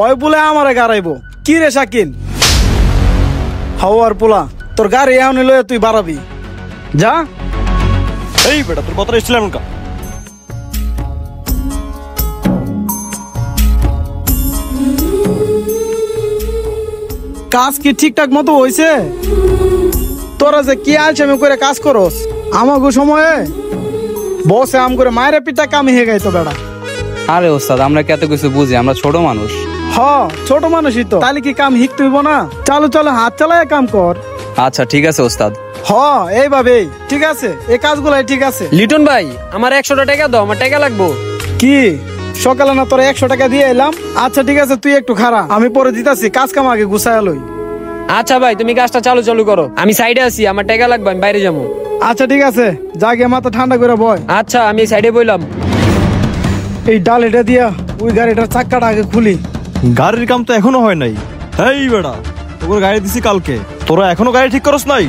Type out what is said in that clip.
ওই বলে আমারে গাড়াইবো কি রে শাকিল হাওয়ার পোলা তোর গাড়ি এখন লয়ে তুই বাড়াবি যা। এই বেটা তোর কথাটা এসেছিলাম কা কাজ কি ঠিকঠাক মতো হইছে? তোরা যে কি আলসামি করে কাজ করস আমাগো সময়ে বসে আম করে মায়ের পিঠা কামি হয়ে গাইতো বেড়া। আরে ওস্তাদ আমরা কি এত কিছু বুঝি? আমরা ছোট মানুষ। হ ছোট মানুষই তো, তাহলে কি কাম শিখতে হইব না? চালু চালু হাত চালায় কাম কর। আচ্ছা ঠিক আছে ওস্তাদ। হ এইভাবেই ঠিক আছে, এই কাজগুলাই ঠিক আছে। লিটন ভাই আমার 100টা টাকা দাও, আমার টাকা লাগবো। কি সকালে না তোর 100 টাকা দিয়ে এলাম? আচ্ছা ঠিক আছে তুই একটু খারা, আমি পরে দিতাছি, কাজ কাম আগে গুছায় লই। আচ্ছা ভাই তুমি কাজটা চালু করো, আমি সাইডে আছি, আমার টাকা লাগবে, আমি বাইরে যাবো। আচ্ছা ঠিক আছে যা গিয়ে মাথা ঠান্ডা করে বয়। আচ্ছা আমি সাইডে বইলাম। এই ডাল এটা দিয়া ওই গাড়িটার চাক্কাটা আগে খুলি। গাড়ির কাম তো এখনো হয় নাই। এই বেটা তোর গাড়ি দিছি কালকে, তোরা এখনো গাড়ি ঠিক করস নাই?